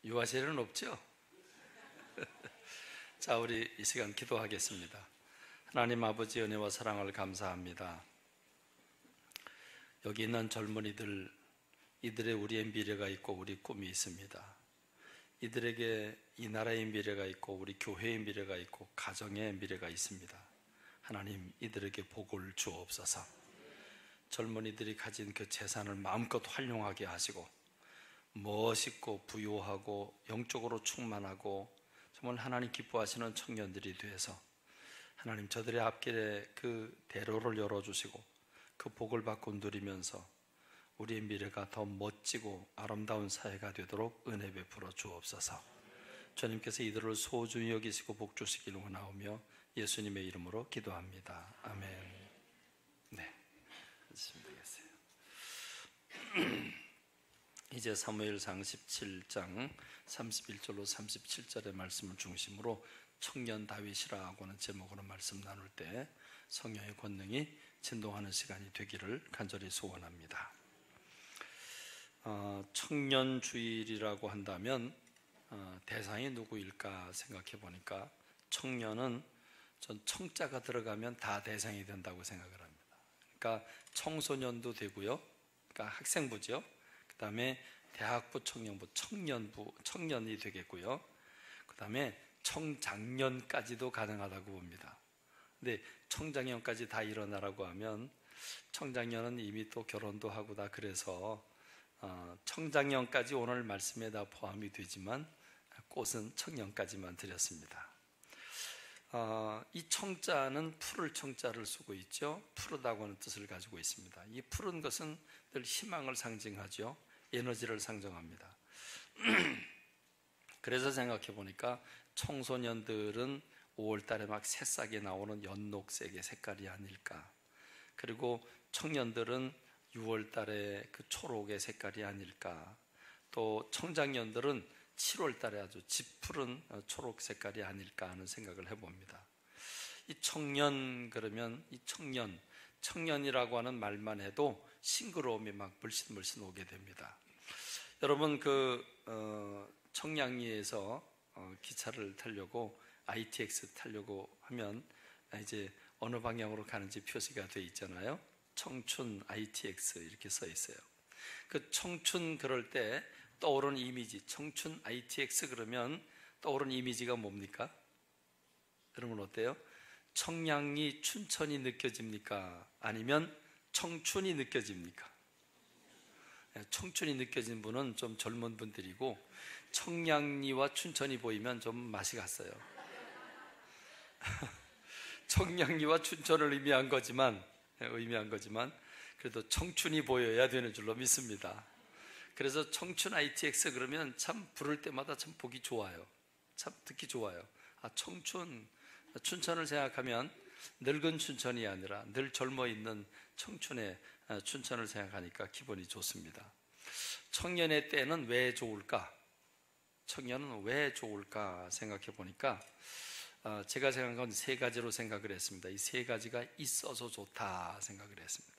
유아실 일은 없죠? 자, 우리 이 시간 기도하겠습니다. 하나님 아버지 은혜와 사랑을 감사합니다. 여기 있는 젊은이들, 이들의 우리의 미래가 있고 우리 꿈이 있습니다. 이들에게 이 나라의 미래가 있고 우리 교회의 미래가 있고 가정의 미래가 있습니다. 하나님, 이들에게 복을 주옵소서. 젊은이들이 가진 그 재산을 마음껏 활용하게 하시고 멋있고 부유하고 영적으로 충만하고 정말 하나님 기뻐하시는 청년들이 되어서 하나님 저들의 앞길에 그 대로를 열어주시고 그 복을 받고 누리면서 우리의 미래가 더 멋지고 아름다운 사회가 되도록 은혜 베풀어 주옵소서. 주님께서 이들을 소중히 여기시고 복 주시기를 원하오며 예수님의 이름으로 기도합니다. 아멘. 네, 되겠어요. 이제 사무엘상 17장 31절로 37절의 말씀을 중심으로 청년 다윗이라고 하는 제목으로 말씀 나눌 때 성령의 권능이 진동하는 시간이 되기를 간절히 소원합니다. 청년주일이라고 한다면 대상이 누구일까 생각해 보니까 청년은 전 청자가 들어가면 다 대상이 된다고 생각을 합니다. 그러니까 청소년도 되고요, 그러니까 학생부죠. 그 다음에 대학부, 청년부, 청년부, 청년이 되겠고요. 그 다음에 청장년까지도 가능하다고 봅니다. 근데 청장년까지 다 일어나라고 하면 청장년은 이미 또 결혼도 하고 다 그래서 청장년까지 오늘 말씀에 다 포함이 되지만 꽃은 청년까지만 드렸습니다. 이 청자는 푸를 청자를 쓰고 있죠. 푸르다고 하는 뜻을 가지고 있습니다. 이 푸른 것은 늘 희망을 상징하죠. 에너지를 상징합니다. 그래서 생각해 보니까 청소년들은 5월달에 막 새싹이 나오는 연녹색의 색깔이 아닐까. 그리고 청년들은 6월달에 그 초록의 색깔이 아닐까. 또 청장년들은 7월달에 아주 짙푸른 초록 색깔이 아닐까 하는 생각을 해봅니다. 이 청년, 그러면 이 청년이라고 하는 말만 해도 싱그러움이 막 물씬 오게 됩니다. 여러분 청량리에서 기차를 타려고 ITX 타려고 하면 이제 어느 방향으로 가는지 표시가 돼 있잖아요. 청춘 ITX 이렇게 써 있어요. 그 청춘 그럴 때 떠오르는 이미지, 청춘 ITX 그러면 떠오르는 이미지가 뭡니까? 여러분 어때요? 청량리 춘천이 느껴집니까? 아니면 청춘이 느껴집니까? 청춘이 느껴진 분은 좀 젊은 분들이고 청량리와 춘천이 보이면 좀 맛이 갔어요. 청량리와 춘천을 의미한 거지만 그래도 청춘이 보여야 되는 줄로 믿습니다. 그래서 청춘 ITX 그러면 참 부를 때마다 참 보기 좋아요. 참 듣기 좋아요. 춘천을 생각하면 늙은 춘천이 아니라 늘 젊어 있는 청춘의 춘천을 생각하니까 기분이 좋습니다. 청년의 때는 왜 좋을까? 청년은 왜 좋을까 생각해 보니까 제가 생각한 세 가지로 생각을 했습니다. 이 세 가지가 있어서 좋다 생각을 했습니다.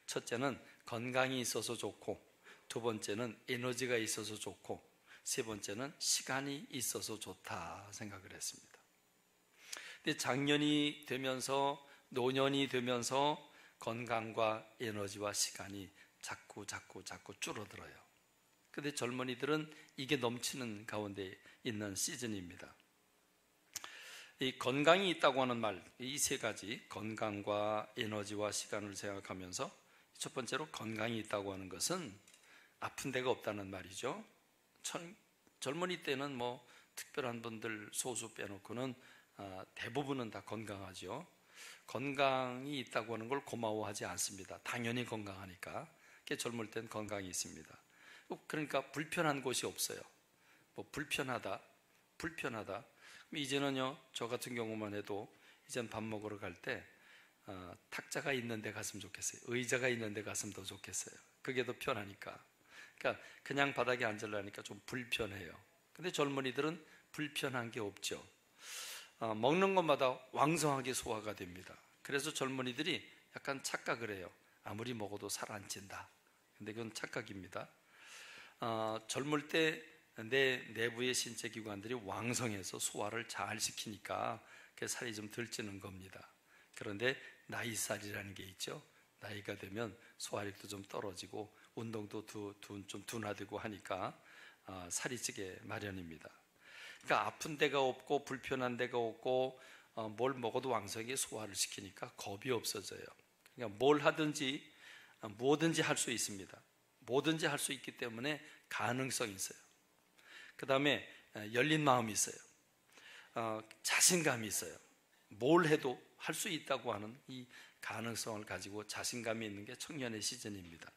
첫째는 건강이 있어서 좋고, 두 번째는 에너지가 있어서 좋고, 세 번째는 시간이 있어서 좋다 생각을 했습니다. 근데 장년이 되면서 노년이 되면서 건강과 에너지와 시간이 자꾸 줄어들어요. 근데 젊은이들은 이게 넘치는 가운데 있는 시즌입니다. 이 건강이 있다고 하는 말, 이 세 가지, 건강과 에너지와 시간을 생각하면서 첫 번째로 건강이 있다고 하는 것은 아픈 데가 없다는 말이죠. 젊은이 때는 뭐 특별한 분들 소수 빼놓고는 대부분은 다 건강하죠. 건강이 있다고 하는 걸 고마워하지 않습니다. 당연히 건강하니까. 젊을 땐 건강이 있습니다. 그러니까 불편한 곳이 없어요. 뭐 불편하다. 이제는요, 저 같은 경우만 해도 이젠 밥 먹으러 갈 때 탁자가 있는 데 갔으면 좋겠어요. 의자가 있는 데 갔으면 더 좋겠어요. 그게 더 편하니까. 그러니까 그냥 바닥에 앉으려니까 좀 불편해요. 근데 젊은이들은 불편한 게 없죠. 먹는 것마다 왕성하게 소화가 됩니다. 그래서 젊은이들이 약간 착각을 해요. 아무리 먹어도 살 안 찐다. 근데 그건 착각입니다. 젊을 때 내 내부의 신체 기관들이 왕성해서 소화를 잘 시키니까 그 살이 좀 덜 찌는 겁니다. 그런데 나이살이라는 게 있죠. 나이가 되면 소화력도 좀 떨어지고 운동도 좀 둔화되고 하니까 살이 찌게 마련입니다. 그러니까 아픈 데가 없고 불편한 데가 없고 뭘 먹어도 왕성하게 소화를 시키니까 겁이 없어져요. 그러니까 뭘 하든지 뭐든지 할 수 있습니다. 뭐든지 할 수 있기 때문에 가능성이 있어요. 그 다음에 열린 마음이 있어요. 자신감이 있어요. 뭘 해도 할 수 있다고 하는 이 가능성을 가지고 자신감이 있는 게 청년의 시즌입니다.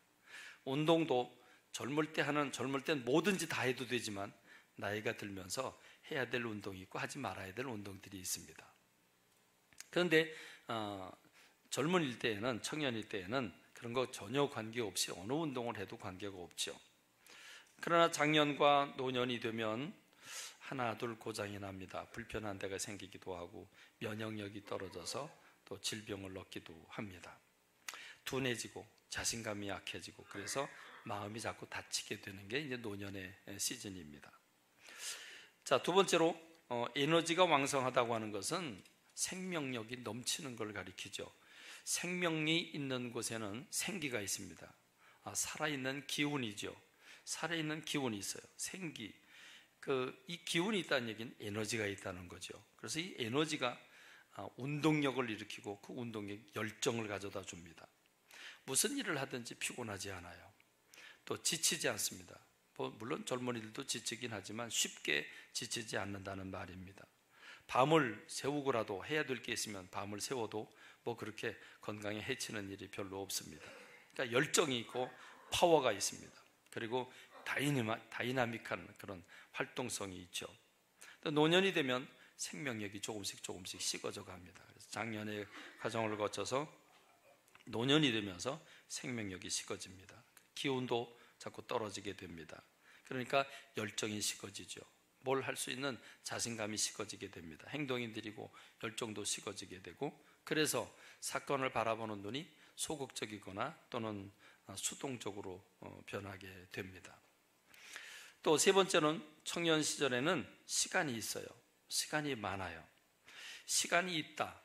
운동도 젊을 땐 뭐든지 다 해도 되지만 나이가 들면서 해야 될 운동이 있고 하지 말아야 될 운동들이 있습니다. 그런데 젊은일 때에는, 청년일 때에는 그런 거 전혀 관계없이 어느 운동을 해도 관계가 없죠. 그러나 장년과 노년이 되면 하나 둘 고장이 납니다. 불편한 데가 생기기도 하고 면역력이 떨어져서 또 질병을 얻기도 합니다. 둔해지고 자신감이 약해지고 그래서 마음이 자꾸 다치게 되는 게 이제 노년의 시즌입니다. 자, 두 번째로 에너지가 왕성하다고 하는 것은 생명력이 넘치는 걸 가리키죠. 생명이 있는 곳에는 생기가 있습니다. 살아있는 기운이죠. 살아있는 기운이 있어요. 생기. 이 기운이 있다는 얘기는 에너지가 있다는 거죠. 그래서 이 에너지가 운동력을 일으키고 그 운동력 열정을 가져다 줍니다. 무슨 일을 하든지 피곤하지 않아요. 또 지치지 않습니다. 물론 젊은이들도 지치긴 하지만 쉽게 지치지 않는다는 말입니다. 밤을 새우고라도 해야 될 게 있으면 밤을 새워도 뭐 그렇게 건강에 해치는 일이 별로 없습니다. 그러니까 열정이 있고 파워가 있습니다. 그리고 다이나믹한 그런 활동성이 있죠. 노년이 되면 생명력이 조금씩 식어져 갑니다. 그래서 장년의 과정을 거쳐서 노년이 되면서 생명력이 식어집니다. 기운도 자꾸 떨어지게 됩니다. 그러니까 열정이 식어지죠. 뭘 할 수 있는 자신감이 식어지게 됩니다. 행동이 느리고 열정도 식어지게 되고 그래서 사건을 바라보는 눈이 소극적이거나 또는 수동적으로 변하게 됩니다. 또 세 번째는 청년 시절에는 시간이 있어요. 시간이 많아요. 시간이 있다.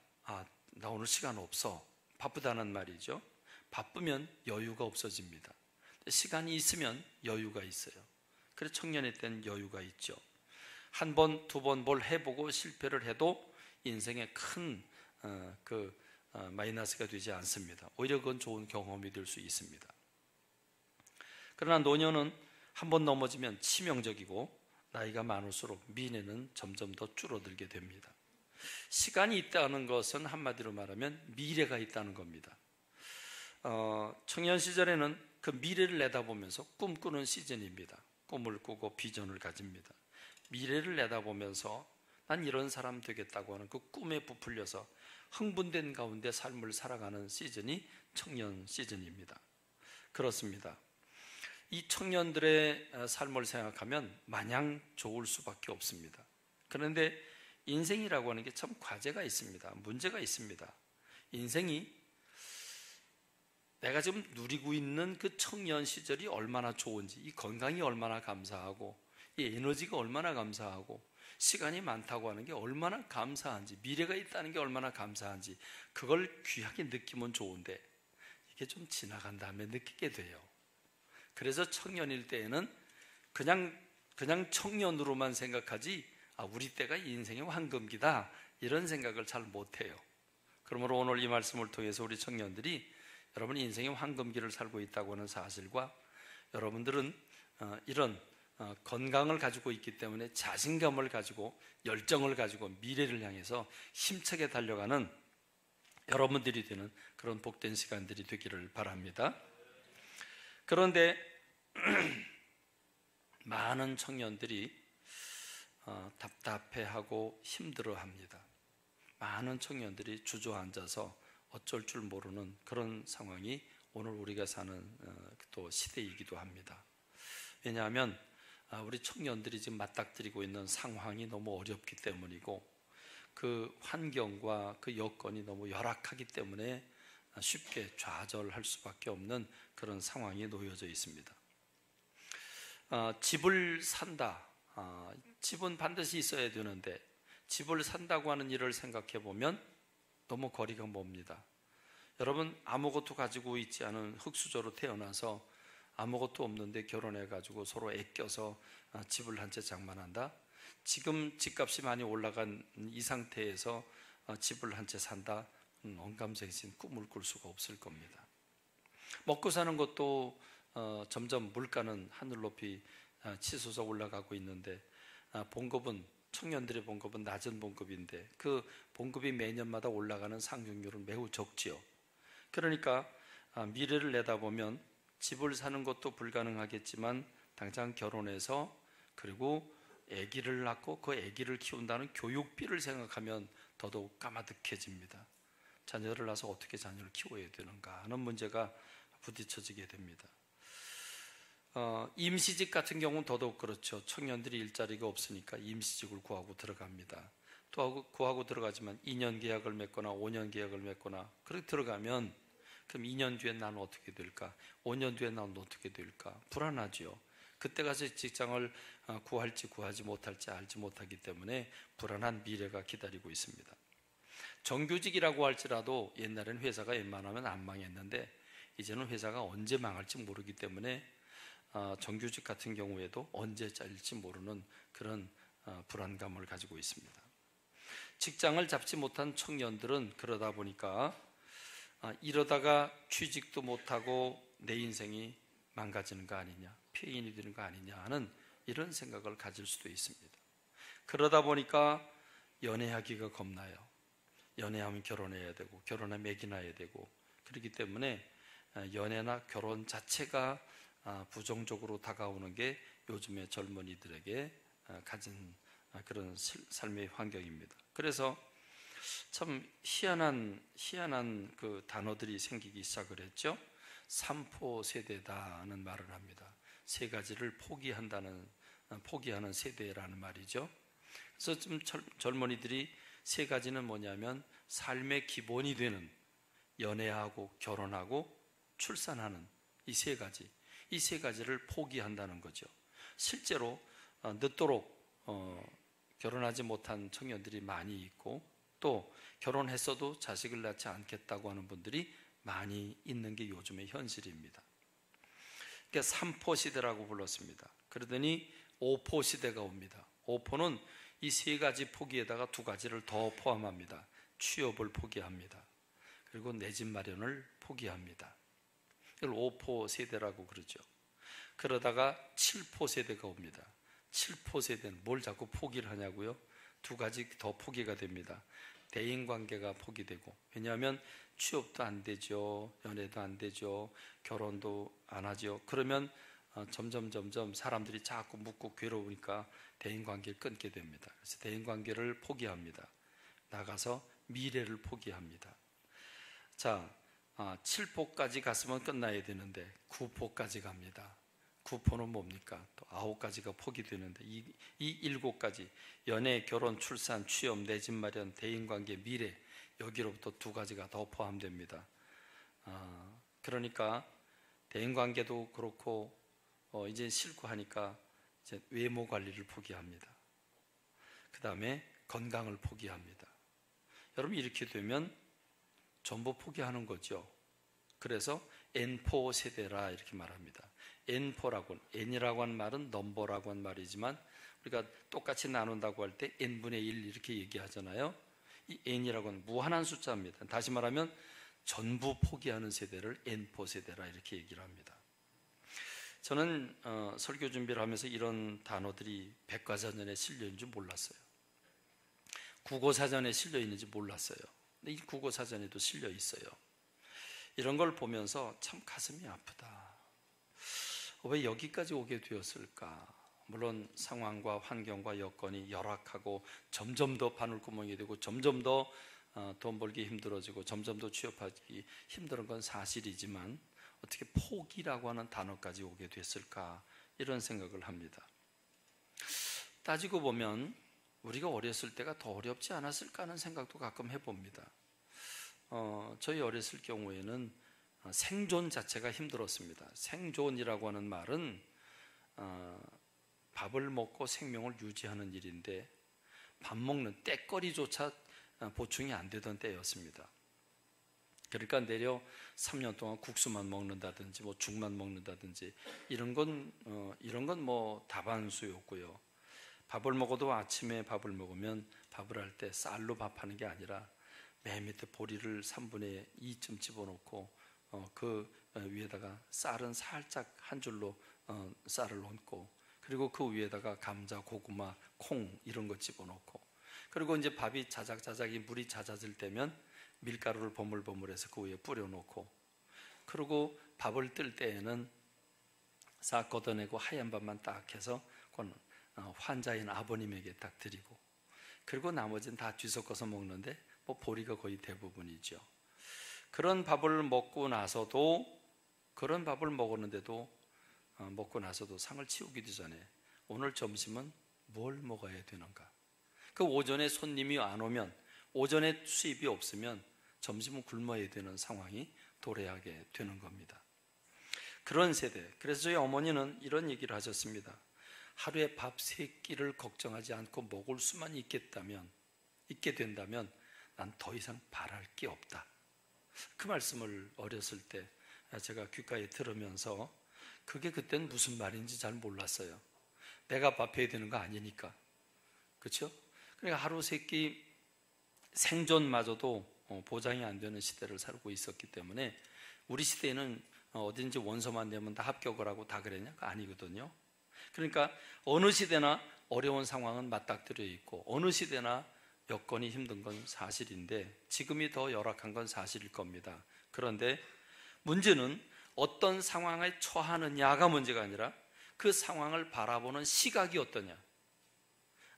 나 오늘 시간 없어. 바쁘다는 말이죠. 바쁘면 여유가 없어집니다. 시간이 있으면 여유가 있어요. 그래서 청년의 때는 여유가 있죠. 한 번, 두 번 뭘 해보고 실패를 해도 인생에 큰 마이너스가 되지 않습니다. 오히려 그건 좋은 경험이 될 수 있습니다. 그러나 노년은 한 번 넘어지면 치명적이고 나이가 많을수록 미래는 점점 더 줄어들게 됩니다. 시간이 있다는 것은 한마디로 말하면 미래가 있다는 겁니다. 청년 시절에는 그 미래를 내다보면서 꿈꾸는 시즌입니다. 꿈을 꾸고 비전을 가집니다. 미래를 내다보면서 난 이런 사람 되겠다고 하는 그 꿈에 부풀려서 흥분된 가운데 삶을 살아가는 시즌이 청년 시즌입니다. 그렇습니다. 이 청년들의 삶을 생각하면 마냥 좋을 수밖에 없습니다. 그런데 인생이라고 하는 게 참 과제가 있습니다. 문제가 있습니다. 인생이 내가 지금 누리고 있는 그 청년 시절이 얼마나 좋은지, 이 건강이 얼마나 감사하고 이 에너지가 얼마나 감사하고 시간이 많다고 하는 게 얼마나 감사한지, 미래가 있다는 게 얼마나 감사한지 그걸 귀하게 느끼면 좋은데 이게 좀 지나간 다음에 느끼게 돼요. 그래서 청년일 때에는 그냥 청년으로만 생각하지 우리 때가 인생의 황금기다 이런 생각을 잘 못해요. 그러므로 오늘 이 말씀을 통해서 우리 청년들이 여러분이 인생의 황금기를 살고 있다고 하는 사실과 여러분들은 이런 건강을 가지고 있기 때문에 자신감을 가지고 열정을 가지고 미래를 향해서 힘차게 달려가는 여러분들이 되는 그런 복된 시간들이 되기를 바랍니다. 그런데 많은 청년들이 답답해하고 힘들어합니다. 많은 청년들이 주저앉아서 어쩔 줄 모르는 그런 상황이 오늘 우리가 사는 또 시대이기도 합니다. 왜냐하면 우리 청년들이 지금 맞닥뜨리고 있는 상황이 너무 어렵기 때문이고 그 환경과 그 여건이 너무 열악하기 때문에 쉽게 좌절할 수밖에 없는 그런 상황이 놓여져 있습니다. 집을 산다. 집은 반드시 있어야 되는데 집을 산다고 하는 일을 생각해 보면 너무 거리가 멉니다. 여러분, 아무것도 가지고 있지 않은 흙수저로 태어나서 아무것도 없는데 결혼해 가지고 서로 애껴서 집을 한 채 장만한다. 지금 집값이 많이 올라간 이 상태에서 집을 한 채 산다. 언감생심 꿈을 꿀 수가 없을 겁니다. 먹고 사는 것도 점점 물가는 하늘 높이 치솟아 올라가고 있는데 봉급은, 청년들의 봉급은 낮은 봉급인데 그 봉급이 매년마다 올라가는 상승률은 매우 적지요. 그러니까 미래를 내다보면 집을 사는 것도 불가능하겠지만 당장 결혼해서 그리고 아기를 낳고 그 아기를 키운다는 교육비를 생각하면 더더욱 까마득해집니다. 자녀를 낳아서 어떻게 자녀를 키워야 되는가 하는 문제가 부딪혀지게 됩니다. 임시직 같은 경우는 더더욱 그렇죠. 청년들이 일자리가 없으니까 임시직을 구하고 들어갑니다. 또 구하고 들어가지만 2년 계약을 맺거나 5년 계약을 맺거나 그렇게 들어가면 그럼 2년 뒤에 난 어떻게 될까? 5년 뒤에 난 어떻게 될까? 불안하죠. 그때 가서 직장을 구할지 구하지 못할지 알지 못하기 때문에 불안한 미래가 기다리고 있습니다. 정규직이라고 할지라도 옛날에는 회사가 웬만하면 안 망했는데 이제는 회사가 언제 망할지 모르기 때문에 정규직 같은 경우에도 언제 잘릴지 모르는 그런 불안감을 가지고 있습니다. 직장을 잡지 못한 청년들은 그러다 보니까 이러다가 취직도 못하고 내 인생이 망가지는 거 아니냐, 폐인이 되는 거 아니냐 하는 이런 생각을 가질 수도 있습니다. 그러다 보니까 연애하기가 겁나요. 연애하면 결혼해야 되고 결혼하면 아기 낳아야 되고 그렇기 때문에 연애나 결혼 자체가 부정적으로 다가오는 게 요즘의 젊은이들에게 가진 그런 삶의 환경입니다. 그래서 참 희한한 그 단어들이 생기기 시작을 했죠. 삼포 세대다는 말을 합니다. 세 가지를 포기하는 세대라는 말이죠. 그래서 좀 젊은이들이 세 가지는 뭐냐면 삶의 기본이 되는 연애하고 결혼하고 출산하는 이 세 가지를 포기한다는 거죠. 실제로 늦도록 결혼하지 못한 청년들이 많이 있고 또 결혼했어도 자식을 낳지 않겠다고 하는 분들이 많이 있는 게 요즘의 현실입니다. 그러니까 3포 시대라고 불렀습니다. 그러더니 5포 시대가 옵니다. 5포는 이 세 가지 포기에다가 두 가지를 더 포함합니다. 취업을 포기합니다. 그리고 내 집 마련을 포기합니다. 이걸 5포 세대라고 그러죠. 그러다가 7포 세대가 옵니다. 7포 세대는 뭘 자꾸 포기를 하냐고요? 두 가지 더 포기가 됩니다. 대인관계가 포기되고, 왜냐하면 취업도 안 되죠, 연애도 안 되죠, 결혼도 안 하죠. 그러면 점점 사람들이 자꾸 묻고 괴로우니까 대인관계를 끊게 됩니다. 그래서 대인관계를 포기합니다. 나가서 미래를 포기합니다. 자, 7포까지 갔으면 끝나야 되는데 9포까지 갑니다. 9포는 뭡니까? 또 9가지가 포기되는데 이 7가지, 연애, 결혼, 출산, 취업, 내 집 마련, 대인관계, 미래, 여기로부터 두 가지가 더 포함됩니다. 그러니까 대인관계도 그렇고 이제 싫고 하니까 이제 외모 관리를 포기합니다. 그 다음에 건강을 포기합니다. 여러분, 이렇게 되면 전부 포기하는 거죠. 그래서 N포 세대라 이렇게 말합니다. N이라고 하는 말은 넘버라고 하는 말이지만 우리가 똑같이 나눈다고 할 때 N분의 1 이렇게 얘기하잖아요. 이 N이라고 하는 무한한 숫자입니다. 다시 말하면 전부 포기하는 세대를 N포 세대라 이렇게 얘기를 합니다. 저는 설교 준비를 하면서 이런 단어들이 백과사전에 실려 있는 줄 몰랐어요. 국어사전에 실려 있는지 몰랐어요. 근데 이 국어사전에도 실려 있어요. 이런 걸 보면서 참 가슴이 아프다. 왜 여기까지 오게 되었을까? 물론 상황과 환경과 여건이 열악하고 점점 더 바늘구멍이 되고 점점 더 돈 벌기 힘들어지고 점점 더 취업하기 힘든 건 사실이지만 어떻게 포기라고 하는 단어까지 오게 됐을까? 이런 생각을 합니다. 따지고 보면 우리가 어렸을 때가 더 어렵지 않았을까 하는 생각도 가끔 해봅니다. 저희 어렸을 경우에는 생존 자체가 힘들었습니다. 생존이라고 하는 말은 밥을 먹고 생명을 유지하는 일인데 밥 먹는 때거리조차 보충이 안 되던 때였습니다. 그러니까 내려 3년 동안 국수만 먹는다든지 뭐 죽만 먹는다든지 이런 건 뭐 다반수였고요. 밥을 먹어도 아침에 밥을 먹으면 밥을 할 때 쌀로 밥하는 게 아니라 맨 밑에 보리를 3분의 2쯤 집어넣고 그 위에다가 쌀은 살짝 한 줄로 쌀을 얹고, 그리고 그 위에다가 감자, 고구마, 콩 이런 거 집어넣고, 그리고 이제 밥이 자작자작이 물이 잦아질 때면 밀가루를 버물버물해서 그 위에 뿌려놓고, 그리고 밥을 뜰 때에는 싹 걷어내고 하얀 밥만 딱 해서 환자인 아버님에게 딱 드리고, 그리고 나머지는 다 뒤섞어서 먹는데 뭐 보리가 거의 대부분이죠. 그런 밥을 먹고 나서도, 그런 밥을 먹었는데도 먹고 나서도 상을 치우기도 전에 오늘 점심은 뭘 먹어야 되는가? 그 오전에 손님이 안 오면, 오전에 수입이 없으면 점심은 굶어야 되는 상황이 도래하게 되는 겁니다. 그런 세대. 그래서 저희 어머니는 이런 얘기를 하셨습니다. 하루에 밥 3끼를 걱정하지 않고 먹을 수만 있게 된다면 난 더 이상 바랄 게 없다. 그 말씀을 어렸을 때 제가 귓가에 들으면서 그게 그때는 무슨 말인지 잘 몰랐어요. 내가 밥해야 되는 거 아니니까. 그렇죠? 그러니까 하루 3끼 생존마저도 보장이 안 되는 시대를 살고 있었기 때문에, 우리 시대에는 어딘지 원서만 내면 다 합격을 하고 다 그랬냐? 아니거든요. 그러니까 어느 시대나 어려운 상황은 맞닥뜨려 있고 어느 시대나 여건이 힘든 건 사실인데 지금이 더 열악한 건 사실일 겁니다. 그런데 문제는 어떤 상황에 처하느냐가 문제가 아니라 그 상황을 바라보는 시각이 어떠냐.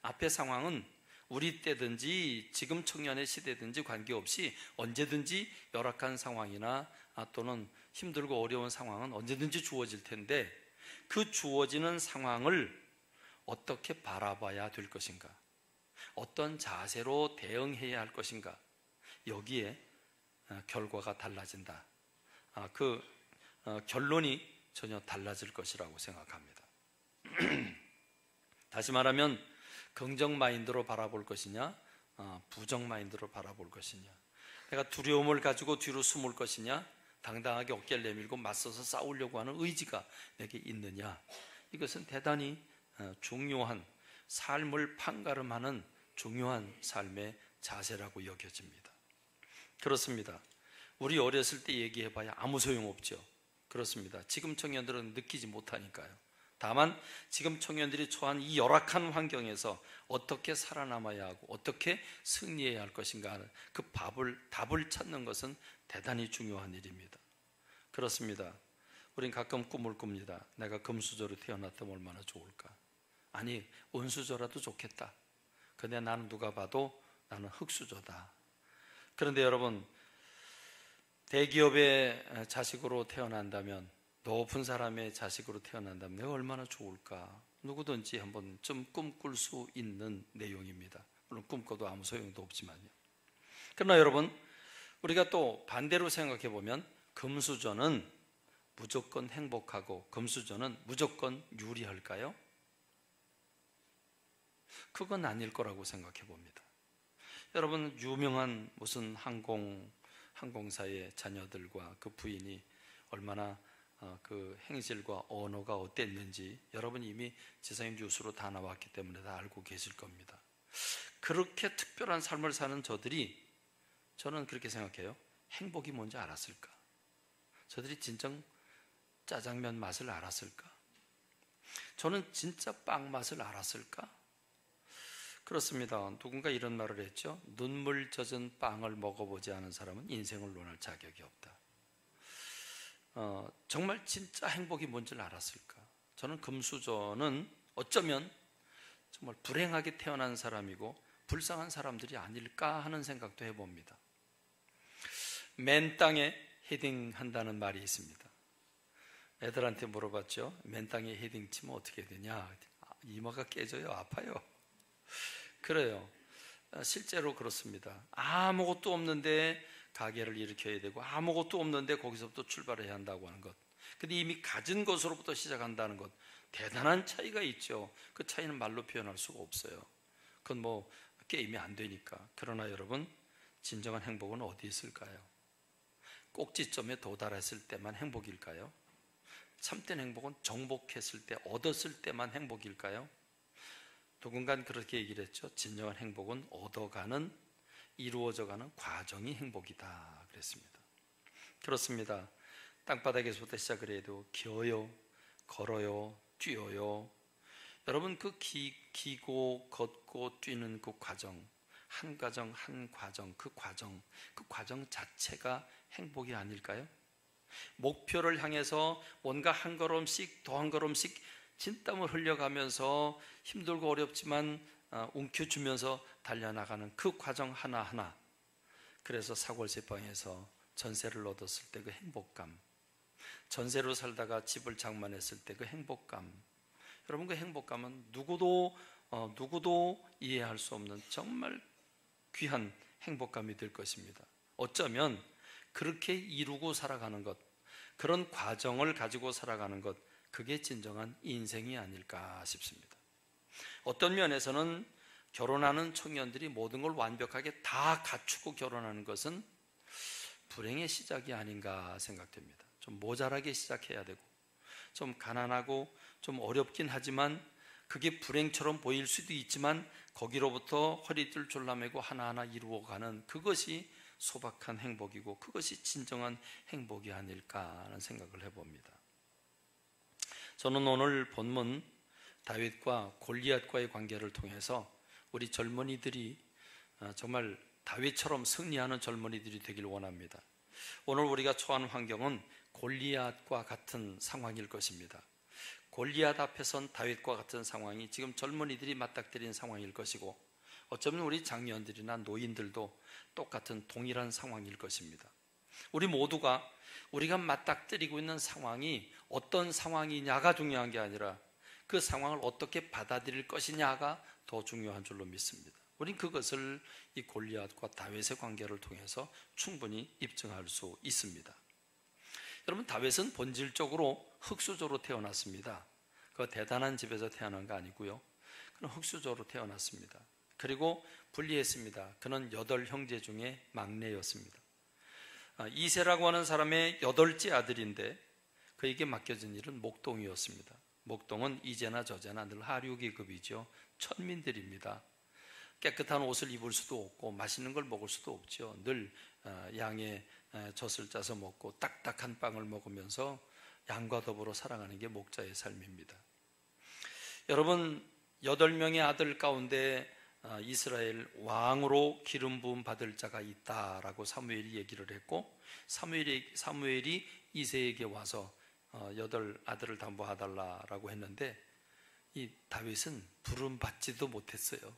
앞의 상황은 우리 때든지 지금 청년의 시대든지 관계없이 언제든지 열악한 상황이나 또는 힘들고 어려운 상황은 언제든지 주어질 텐데, 그 주어지는 상황을 어떻게 바라봐야 될 것인가, 어떤 자세로 대응해야 할 것인가, 여기에 결과가 달라진다. 그 결론이 전혀 달라질 것이라고 생각합니다. 다시 말하면 긍정 마인드로 바라볼 것이냐, 부정 마인드로 바라볼 것이냐, 내가 두려움을 가지고 뒤로 숨을 것이냐, 당당하게 어깨를 내밀고 맞서서 싸우려고 하는 의지가 내게 있느냐, 이것은 대단히 중요한, 삶을 판가름하는 중요한 삶의 자세라고 여겨집니다. 그렇습니다. 우리 어렸을 때 얘기해봐야 아무 소용없죠. 그렇습니다. 지금 청년들은 느끼지 못하니까요. 다만 지금 청년들이 처한 이 열악한 환경에서 어떻게 살아남아야 하고 어떻게 승리해야 할 것인가 하는 그 답을 찾는 것은 대단히 중요한 일입니다. 그렇습니다. 우린 가끔 꿈을 꿉니다. 내가 금수저로 태어났다면 얼마나 좋을까. 아니, 은수저라도 좋겠다. 근데 나는 누가 봐도 나는 흙수저다. 그런데 여러분, 대기업의 자식으로 태어난다면, 높은 사람의 자식으로 태어난다면 내가 얼마나 좋을까. 누구든지 한번 좀 꿈꿀 수 있는 내용입니다. 물론 꿈꿔도 아무 소용도 없지만요. 그러나 여러분, 우리가 또 반대로 생각해 보면 금수저는 무조건 행복하고 금수저는 무조건 유리할까요? 그건 아닐 거라고 생각해 봅니다. 여러분, 유명한 무슨 항공사의 자녀들과 그 부인이 얼마나 그 행실과 언어가 어땠는지 여러분 이미 지상의 뉴스로 다 나왔기 때문에 다 알고 계실 겁니다. 그렇게 특별한 삶을 사는 저들이, 저는 그렇게 생각해요. 행복이 뭔지 알았을까? 저들이 진정 짜장면 맛을 알았을까? 저는 진짜 빵 맛을 알았을까? 그렇습니다. 누군가 이런 말을 했죠. 눈물 젖은 빵을 먹어보지 않은 사람은 인생을 논할 자격이 없다. 정말 진짜 행복이 뭔지를 알았을까? 저는 금수저는 어쩌면 정말 불행하게 태어난 사람이고 불쌍한 사람들이 아닐까 하는 생각도 해봅니다. 맨 땅에 헤딩한다는 말이 있습니다. 애들한테 물어봤죠. 맨 땅에 헤딩 치면 어떻게 되냐? 이마가 깨져요. 아파요. 그래요. 실제로 그렇습니다. 아무것도 없는데 가게를 일으켜야 되고 아무것도 없는데 거기서부터 출발해야 한다고 하는 것. 근데 이미 가진 것으로부터 시작한다는 것, 대단한 차이가 있죠. 그 차이는 말로 표현할 수가 없어요. 그건 뭐 게임이 안 되니까. 그러나 여러분, 진정한 행복은 어디 있을까요? 꼭지점에 도달했을 때만 행복일까요? 참된 행복은 정복했을 때, 얻었을 때만 행복일까요? 누군가는 그렇게 얘기를 했죠. 진정한 행복은 얻어가는, 이루어져가는 과정이 행복이다 그랬습니다. 그렇습니다. 땅바닥에서부터 시작을 해도 기어요, 걸어요, 뛰어요. 여러분, 그 기고 걷고 뛰는 그 과정, 한 과정 한 과정, 그 과정 자체가 행복이 아닐까요? 목표를 향해서 뭔가 한 걸음씩 더 한 걸음씩 진땀을 흘려가면서 힘들고 어렵지만 움켜쥐면서 달려나가는 그 과정 하나하나. 그래서 사골세방에서 전세를 얻었을 때 그 행복감, 전세로 살다가 집을 장만했을 때 그 행복감, 여러분, 그 행복감은 누구도 이해할 수 없는 정말 귀한 행복감이 될 것입니다. 어쩌면 그렇게 이루고 살아가는 것, 그런 과정을 가지고 살아가는 것, 그게 진정한 인생이 아닐까 싶습니다. 어떤 면에서는 결혼하는 청년들이 모든 걸 완벽하게 다 갖추고 결혼하는 것은 불행의 시작이 아닌가 생각됩니다. 좀 모자라게 시작해야 되고, 좀 가난하고 좀 어렵긴 하지만 그게 불행처럼 보일 수도 있지만 거기로부터 허리띠를 졸라매고 하나하나 이루어가는 그것이 소박한 행복이고 그것이 진정한 행복이 아닐까 하는 생각을 해봅니다. 저는 오늘 본문 다윗과 골리앗과의 관계를 통해서 우리 젊은이들이 정말 다윗처럼 승리하는 젊은이들이 되길 원합니다. 오늘 우리가 처한 환경은 골리앗과 같은 상황일 것입니다. 골리앗 앞에 선 다윗과 같은 상황이 지금 젊은이들이 맞닥뜨린 상황일 것이고, 어쩌면 우리 장년들이나 노인들도 똑같은 동일한 상황일 것입니다. 우리 모두가 우리가 맞닥뜨리고 있는 상황이 어떤 상황이냐가 중요한 게 아니라 그 상황을 어떻게 받아들일 것이냐가 더 중요한 줄로 믿습니다. 우린 그것을 이 골리앗과 다윗의 관계를 통해서 충분히 입증할 수 있습니다. 여러분, 다윗은 본질적으로 흙수저로 태어났습니다. 그 대단한 집에서 태어난 거 아니고요. 그는 흙수저로 태어났습니다. 그리고 분리했습니다. 그는 8형제 중에 막내였습니다. 이세라고 하는 사람의 8째 아들인데 그에게 맡겨진 일은 목동이었습니다. 목동은 이제나 저제나 늘 하류계급이죠. 천민들입니다. 깨끗한 옷을 입을 수도 없고 맛있는 걸 먹을 수도 없죠. 늘 양의 젖을 짜서 먹고 딱딱한 빵을 먹으면서 양과 더불어 살아가는 게 목자의 삶입니다. 여러분, 8명의 아들 가운데 이스라엘 왕으로 기름 부음 받을 자가 있다라고 사무엘이 얘기를 했고, 사무엘이 이새에게 와서 8 아들을 담보해달라고 했는데 이 다윗은 부름 받지도 못했어요.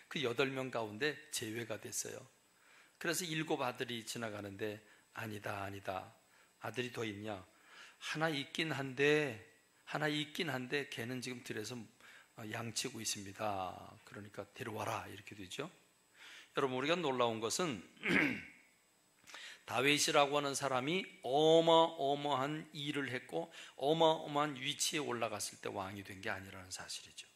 그 8명 가운데 제외가 됐어요. 그래서 7 아들이 지나가는데 아니다 아들이 더 있냐, 하나 있긴 한데 걔는 지금 들에서 양치고 있습니다. 그러니까 데려와라 이렇게 되죠. 여러분, 우리가 놀라운 것은 다윗이라고 하는 사람이 어마어마한 일을 했고 어마어마한 위치에 올라갔을 때 왕이 된 게 아니라는 사실이죠.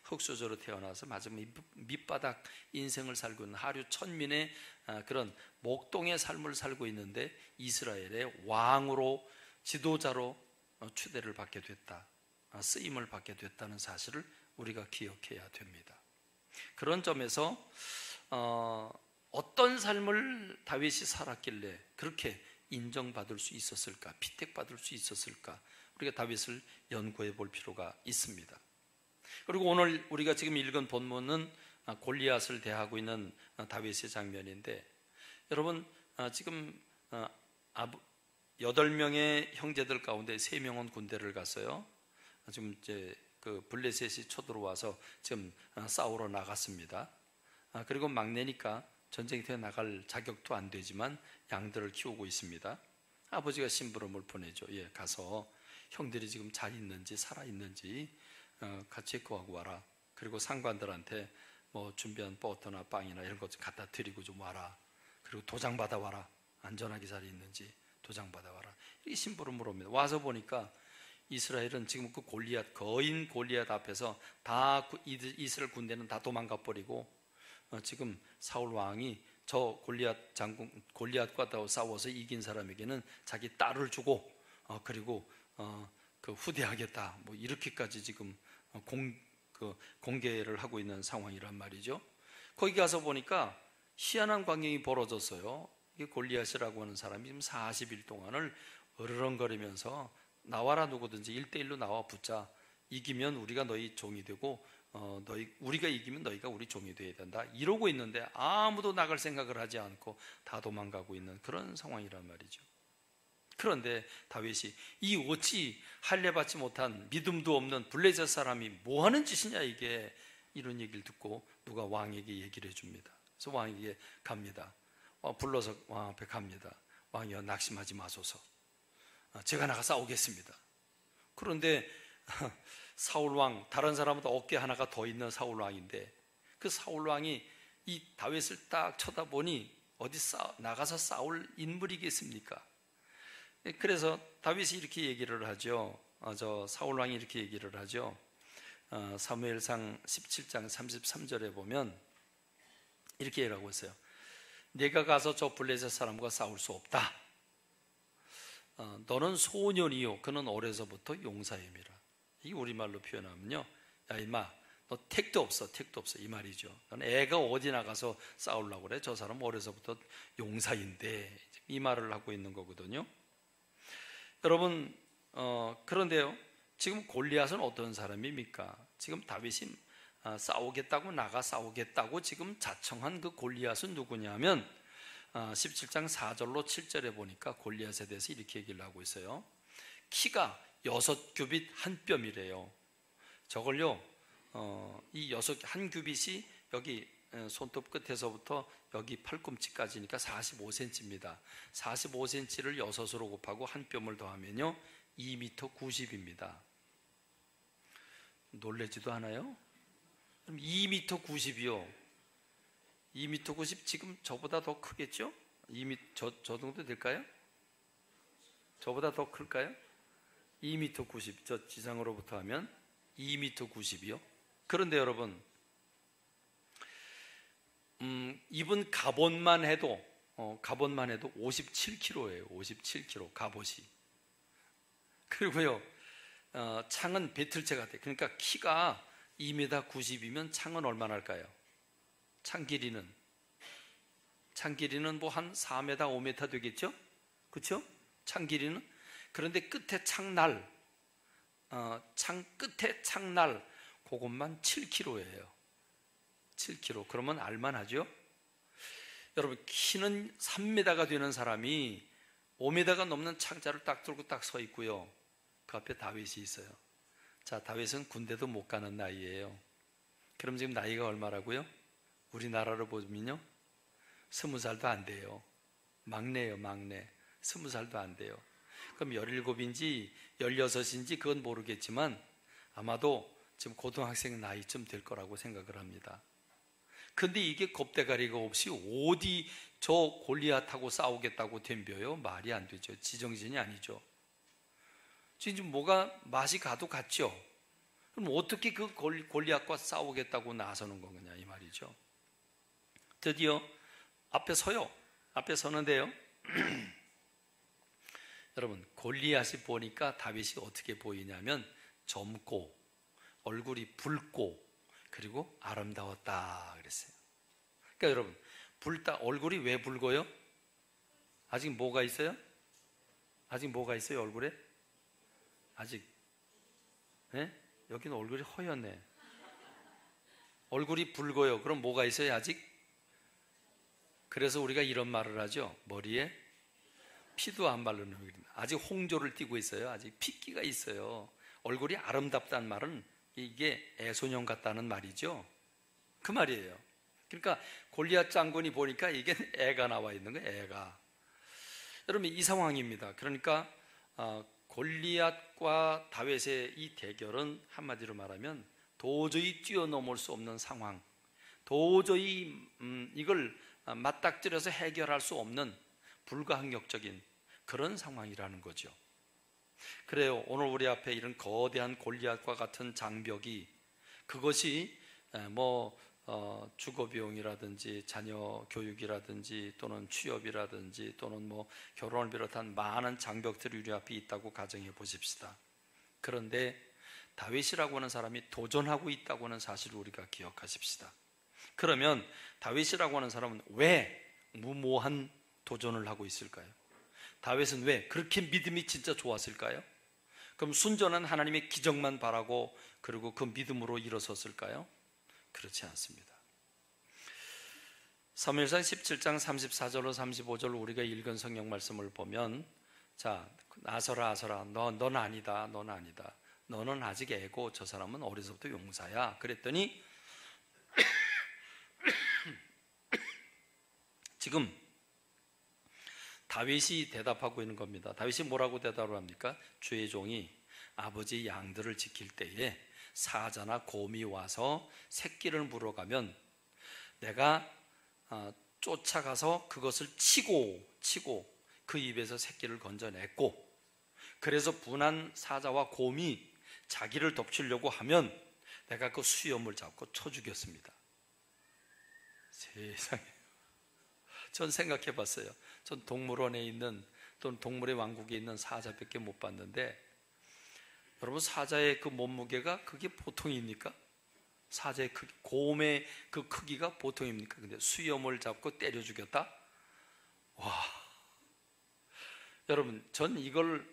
흙수저로 태어나서 마지막 밑바닥 인생을 살고 있는 하류 천민의 그런 목동의 삶을 살고 있는데 이스라엘의 왕으로, 지도자로 추대를 받게 됐다, 쓰임을 받게 됐다는 사실을 우리가 기억해야 됩니다. 그런 점에서 어떤 삶을 다윗이 살았길래 그렇게 인정받을 수 있었을까, 피택받을 수 있었을까, 우리가 다윗을 연구해 볼 필요가 있습니다. 그리고 오늘 우리가 지금 읽은 본문은 골리앗을 대하고 있는 다윗의 장면인데, 여러분, 지금 8명의 형제들 가운데 3명은 군대를 갔어요. 지금 이제 그 블레셋이 쳐들어와서 지금 싸우러 나갔습니다. 그리고 막내니까 전쟁터에 나갈 자격도 안 되지만 양들을 키우고 있습니다. 아버지가 심부름을 보내죠. 가서 형들이 지금 잘 있는지 살아 있는지 같이 구하고 와라. 그리고 상관들한테 뭐 준비한 버터나 빵이나 이런 것 좀 갖다 드리고 좀 와라. 그리고 도장 받아와라. 안전하게 잘 있는지 도장 받아와라. 이 심부름을 옵니다. 와서 보니까 이스라엘은 지금 그 골리앗, 거인 골리앗 앞에서 다 이스라엘 군대는 다 도망가 버리고 지금 사울 왕이 저 골리앗과 더 싸워서 이긴 사람에게는 자기 딸을 주고 그리고 그 후대하겠다, 뭐 이렇게까지 지금 공개를 하고 있는 상황이란 말이죠. 거기 가서 보니까 희한한 광경이 벌어졌어요. 이게 골리앗이라고 하는 사람이 지금 40일 동안을 으르렁거리면서 나와라, 누구든지 1대1로 나와 붙자. 이기면 우리가 너희 종이 되고 우리가 이기면 너희가 우리 종이 되어야 된다, 이러고 있는데 아무도 나갈 생각을 하지 않고 다 도망가고 있는 그런 상황이란 말이죠. 그런데 다윗이 이 어찌 할례받지 못한 믿음도 없는 블레셋 사람이 뭐하는 짓이냐, 이게, 이런 얘기를 듣고 누가 왕에게 얘기를 해줍니다. 그래서 왕에게 갑니다. 불러서 왕 앞에 갑니다. 왕이여, 낙심하지 마소서, 제가 나가 싸우겠습니다. 그런데 사울왕, 다른 사람보다 어깨 하나가 더 있는 사울왕인데 그 사울왕이 이 다윗을 딱 쳐다보니 어디 나가서 싸울 인물이겠습니까? 그래서 다윗이 이렇게 얘기를 하죠. 사울왕이 이렇게 얘기를 하죠. 사무엘상 17장 33절에 보면 이렇게 얘기하고 있어요. 내가 가서 저 블레셋 사람과 싸울 수 없다. 너는 소년이요 그는 어려서부터 용사임이라. 이게 우리말로 표현하면요, 야 임마, 너 택도 없어 이 말이죠. 너는 애가 어디 나가서 싸우려고 그래? 저 사람 어려서부터 용사인데, 이 말을 하고 있는 거거든요. 여러분, 그런데요, 지금 골리앗은 어떤 사람입니까? 지금 다윗이 나가 싸우겠다고 지금 자청한 그 골리앗은 누구냐면 17장 4절로 7절에 보니까 골리앗에 대해서 이렇게 얘기를 하고 있어요. 키가 6규빗 한 뼘이래요. 저걸요, 이 한 규빗이 여기 손톱 끝에서부터 여기 팔꿈치까지니까 45cm입니다. 45cm를 6으로 곱하고 한 뼘을 더하면요 2m 90입니다. 놀라지도 않아요? 그럼 2m 90이요. 2m 90, 지금 저보다 더 크겠죠? 2m, 저 정도 될까요? 저보다 더 클까요? 2m 90, 저 지상으로부터 하면 2m 90이요. 그런데 여러분, 입은 갑옷만 해도 57kg예요. 57kg 갑옷이. 그리고요, 창은 배틀체 같아요. 그러니까 키가 2m 90이면 창은 얼마나 할까요? 창 길이는 뭐 한 4m, 5m 되겠죠? 그렇죠? 창 길이는. 그런데 끝에 창날, 창 끝에 창날, 그것만 7kg예요. 7kg. 그러면 알만하죠? 여러분, 키는 3m가 되는 사람이 5m가 넘는 창자를 딱 들고 딱 서 있고요, 그 앞에 다윗이 있어요. 자, 다윗은 군대도 못 가는 나이예요. 그럼 지금 나이가 얼마라고요? 우리나라로 보면요 20살도 안 돼요. 막내예요, 막내. 20살도 안 돼요. 그럼 17인지 16인지 그건 모르겠지만 아마도 지금 고등학생 나이쯤 될 거라고 생각을 합니다. 근데 이게 겁대가리가 없이 어디 저 골리앗하고 싸우겠다고 덤벼요? 말이 안 되죠. 지정신이 아니죠. 지금 뭐가 맛이 가도 같죠. 그럼 어떻게 그 골리앗과 싸우겠다고 나서는 거냐, 이 말이죠. 드디어 앞에 서요. 앞에 서는데요, 여러분, 골리앗이 보니까 다윗이 어떻게 보이냐면 젊고 얼굴이 붉고 그리고 아름다웠다 그랬어요. 그러니까 여러분, 얼굴이 왜 붉어요? 아직 뭐가 있어요? 얼굴에? 아직, 네? 여기는 얼굴이 허였네. 얼굴이 붉어요. 그럼 뭐가 있어요 아직? 그래서 우리가 이런 말을 하죠. 머리에 피도 안 바르는, 아직 홍조를 띠고 있어요. 아직 핏기가 있어요. 얼굴이 아름답다는 말은 이게 애소년 같다는 말이죠. 그 말이에요. 그러니까 골리앗 장군이 보니까 이게 애가 나와 있는 거예요. 애가. 여러분, 이 상황입니다. 그러니까 골리앗과 다윗의 이 대결은 한마디로 말하면 도저히 뛰어넘을 수 없는 상황, 도저히 이걸 맞닥뜨려서 해결할 수 없는 불가항력적인 그런 상황이라는 거죠. 그래요. 오늘 우리 앞에 이런 거대한 골리앗과 같은 장벽이, 그것이 주거 비용이라든지 자녀 교육이라든지 또는 취업이라든지 또는 결혼을 비롯한 많은 장벽들이 우리 앞에 있다고 가정해 보십시다. 그런데 다윗이라고 하는 사람이 도전하고 있다고 하는 사실을 우리가 기억하십시다. 그러면 다윗이라고 하는 사람은 왜 무모한 도전을 하고 있을까요? 다윗은 왜 그렇게 믿음이 진짜 좋았을까요? 그럼 순전한 하나님의 기적만 바라고 그리고 그 믿음으로 일어섰을까요? 그렇지 않습니다. 사무엘상 17장 34절로 35절 우리가 읽은 성경 말씀을 보면, 자, 아서라 넌 아니다, 넌 아니다. 너는 아직 애고 저 사람은 어려서부터 용사야. 그랬더니 지금 다윗이 대답하고 있는 겁니다. 다윗이 뭐라고 대답을 합니까? 주의 종이 아버지 양들을 지킬 때에 사자나 곰이 와서 새끼를 물어가면 내가 쫓아가서 그것을 치고 그 입에서 새끼를 건져냈고, 그래서 분한 사자와 곰이 자기를 덮치려고 하면 내가 그 수염을 잡고 쳐 죽였습니다. 세상에, 전 생각해 봤어요. 전 동물원에 있는 또는 동물의 왕국에 있는 사자밖에 못 봤는데, 여러분, 사자의 그 몸무게가 그게 보통입니까? 사자의 크기, 곰의 그 크기가 보통입니까? 근데 수염을 잡고 때려 죽였다? 와, 여러분, 전 이걸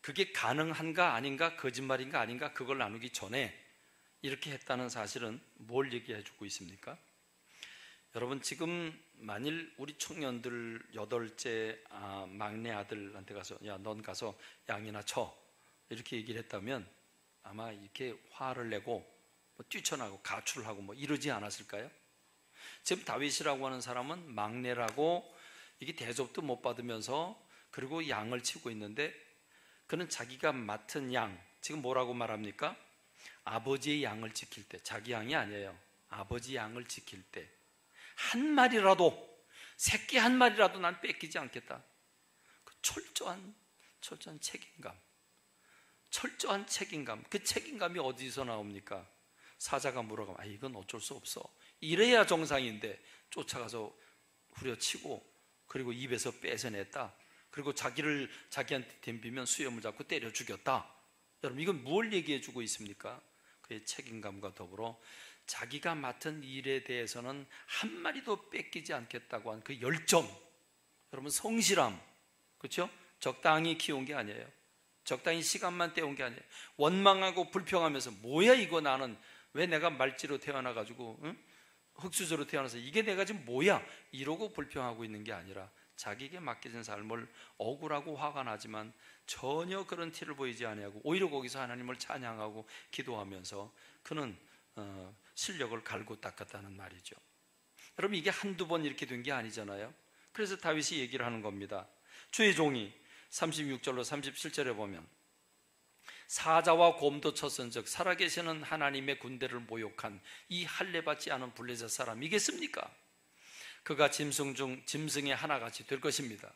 그게 가능한가 아닌가, 거짓말인가 아닌가, 그걸 나누기 전에 이렇게 했다는 사실은 뭘 얘기해 주고 있습니까? 여러분, 지금 만일 우리 청년들 8째 막내 아들한테 가서 야, 넌 가서 양이나 쳐, 이렇게 얘기를 했다면 아마 이렇게 화를 내고 뛰쳐나고 가출을 하고 이러지 않았을까요? 지금 다윗이라고 하는 사람은 막내라고 이게 대접도 못 받으면서 그리고 양을 치고 있는데, 그는 자기가 맡은 양, 지금 뭐라고 말합니까? 아버지의 양을 지킬 때, 자기 양이 아니에요. 아버지 양을 지킬 때 한 마리라도, 새끼 한 마리라도 난 뺏기지 않겠다. 그 철저한 책임감. 그 책임감이 어디서 나옵니까? 사자가 물어가면 이건 어쩔 수 없어, 이래야 정상인데 쫓아가서 후려치고 그리고 입에서 뺏어냈다. 그리고 자기한테 덤비면 수염을 잡고 때려 죽였다. 여러분, 이건 뭘 얘기해 주고 있습니까? 그의 책임감과 더불어 자기가 맡은 일에 대해서는 한 마리도 뺏기지 않겠다고 한 그 열정, 여러분, 성실함, 그렇죠? 적당히 키운 게 아니에요. 적당히 시간만 때운 게 아니에요. 원망하고 불평하면서 뭐야 이거, 나는 왜 내가 말지로 태어나가지고 흙수저로 태어나서 이게 내가 지금 뭐야, 이러고 불평하고 있는 게 아니라 자기에게 맡겨진 삶을 억울하고 화가 나지만 전혀 그런 티를 보이지 아니하고 오히려 거기서 하나님을 찬양하고 기도하면서 그는 실력을 갈고 닦았다는 말이죠. 여러분, 이게 한두 번 이렇게 된 게 아니잖아요. 그래서 다윗이 얘기를 하는 겁니다. 주의 종이 36절로 37절에 보면 사자와 곰도 쳤은즉 살아계시는 하나님의 군대를 모욕한 이 할례받지 않은 블레셋 사람이겠습니까? 그가 짐승 중 짐승의 하나같이 될 것입니다.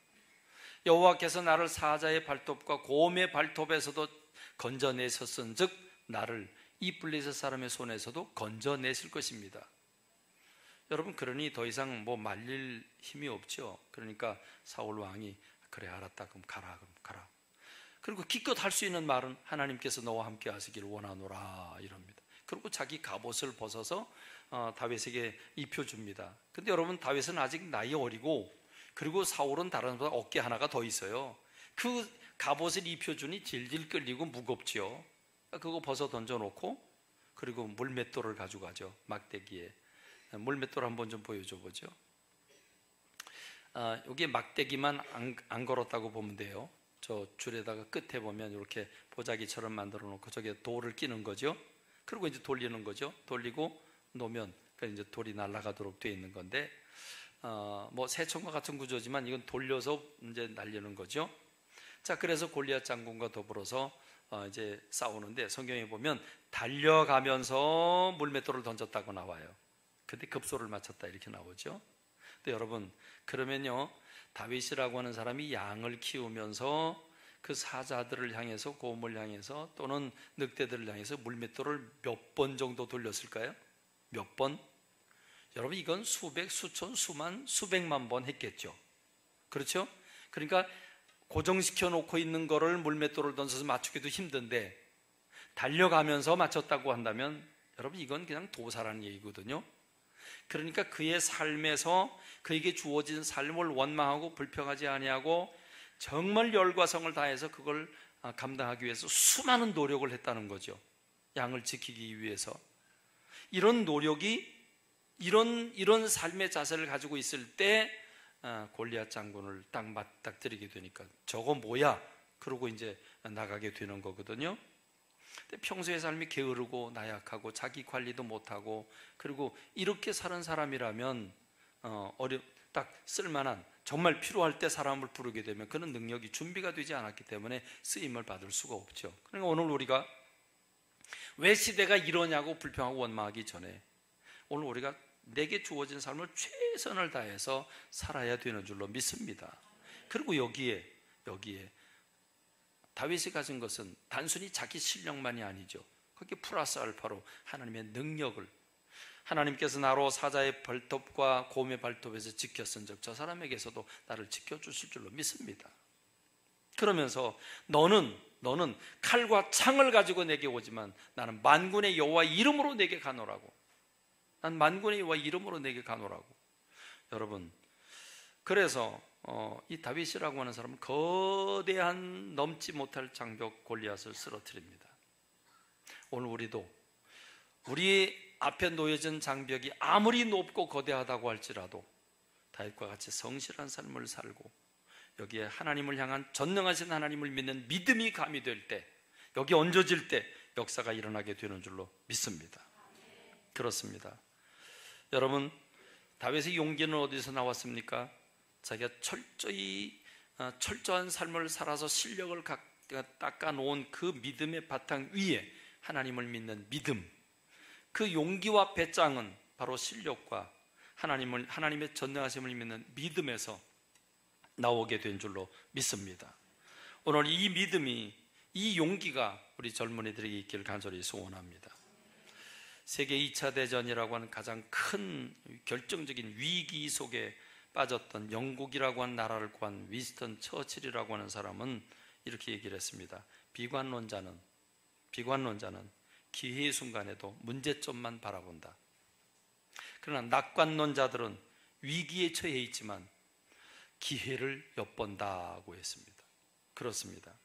여호와께서 나를 사자의 발톱과 곰의 발톱에서도 건져내셨은즉 나를 이 블레셋 사람의 손에서도 건져내실 것입니다. 여러분, 그러니 더 이상 말릴 힘이 없죠. 그러니까 사울 왕이 그래, 알았다, 그럼 가라. 그리고 기껏 할 수 있는 말은 하나님께서 너와 함께 하시기를 원하노라 이럽니다. 그리고 자기 갑옷을 벗어서 다윗에게 입혀줍니다. 근데 여러분, 다윗은 아직 나이 어리고 그리고 사울은 다른 사람보다 어깨 하나가 더 있어요. 그 갑옷을 입혀주니 질질 끌리고 무겁지요. 그거 벗어 던져놓고 그리고 물맷돌을 가져가죠. 막대기에 물맷돌 한번 좀 보여줘 보죠. 여기에 막대기만 안 걸었다고 보면 돼요. 저 줄에다가 끝에 보면 이렇게 보자기처럼 만들어 놓고 저기에 돌을 끼는 거죠. 그리고 이제 돌리는 거죠. 돌리고 놓으면 이제 돌이 날아가도록 되어 있는 건데, 새총과 같은 구조지만 이건 돌려서 이제 날리는 거죠. 자, 그래서 골리앗 장군과 더불어서 이제 싸우는데 성경에 보면 달려가면서 물맷돌을 던졌다고 나와요. 근데 급소를 맞췄다 이렇게 나오죠. 근데 여러분, 그러면요, 다윗이라고 하는 사람이 양을 키우면서 그 사자들을 향해서, 곰을 향해서 또는 늑대들을 향해서 물맷돌을 몇 번 정도 돌렸을까요? 몇 번? 여러분, 이건 수백, 수천, 수만, 수백만 번 했겠죠. 그렇죠? 그러니까 고정시켜 놓고 있는 거를 물맷돌을 던져서 맞추기도 힘든데 달려가면서 맞췄다고 한다면 여러분, 이건 그냥 도사라는 얘기거든요. 그러니까 그의 삶에서 그에게 주어진 삶을 원망하고 불평하지 아니하고 정말 열과성을 다해서 그걸 감당하기 위해서 수많은 노력을 했다는 거죠. 양을 지키기 위해서. 이런 노력이 이런 삶의 자세를 가지고 있을 때 골리앗 장군을 딱 맞닥뜨리게 되니까 저거 뭐야? 그러고 이제 나가게 되는 거거든요. 근데 평소의 삶이 게으르고 나약하고 자기 관리도 못하고 그리고 이렇게 사는 사람이라면 딱 쓸만한, 정말 필요할 때 사람을 부르게 되면 그런 능력이 준비가 되지 않았기 때문에 쓰임을 받을 수가 없죠. 그러니까 오늘 우리가 왜 시대가 이러냐고 불평하고 원망하기 전에 오늘 우리가 내게 주어진 삶을 최선을 다해서 살아야 되는 줄로 믿습니다. 그리고 여기에 다윗이 가진 것은 단순히 자기 실력만이 아니죠. 거기에 플러스 알파로 하나님의 능력을, 하나님께서 나로 사자의 발톱과 곰의 발톱에서 지켰은즉 저 사람에게서도 나를 지켜주실 줄로 믿습니다. 그러면서 너는 칼과 창을 가지고 내게 오지만 나는 만군의 여호와 이름으로 내게 가노라고. 난 만군의 여호와 이름으로 내게 가노라고. 여러분, 그래서 이 다윗이라고 하는 사람은 거대한 넘지 못할 장벽 골리앗을 쓰러뜨립니다. 오늘 우리도 우리 앞에 놓여진 장벽이 아무리 높고 거대하다고 할지라도 다윗과 같이 성실한 삶을 살고 여기에 하나님을 향한 전능하신 하나님을 믿는 믿음이 가미될 때, 여기 얹어질 때 역사가 일어나게 되는 줄로 믿습니다. 그렇습니다. 여러분, 다윗의 용기는 어디서 나왔습니까? 자기가 철저한 삶을 살아서 실력을 닦아놓은 그 믿음의 바탕 위에 하나님을 믿는 믿음, 그 용기와 배짱은 바로 실력과 하나님의 전능하심을 믿는 믿음에서 나오게 된 줄로 믿습니다. 오늘 이 믿음이, 이 용기가 우리 젊은이들에게 있기를 간절히 소원합니다. 세계 2차 대전이라고 하는 가장 큰 결정적인 위기 속에 빠졌던 영국이라고 하는 나라를 구한 윈스턴 처칠이라고 하는 사람은 이렇게 얘기를 했습니다. 비관론자는 기회의 순간에도 문제점만 바라본다. 그러나 낙관론자들은 위기에 처해 있지만 기회를 엿본다고 했습니다. 그렇습니다.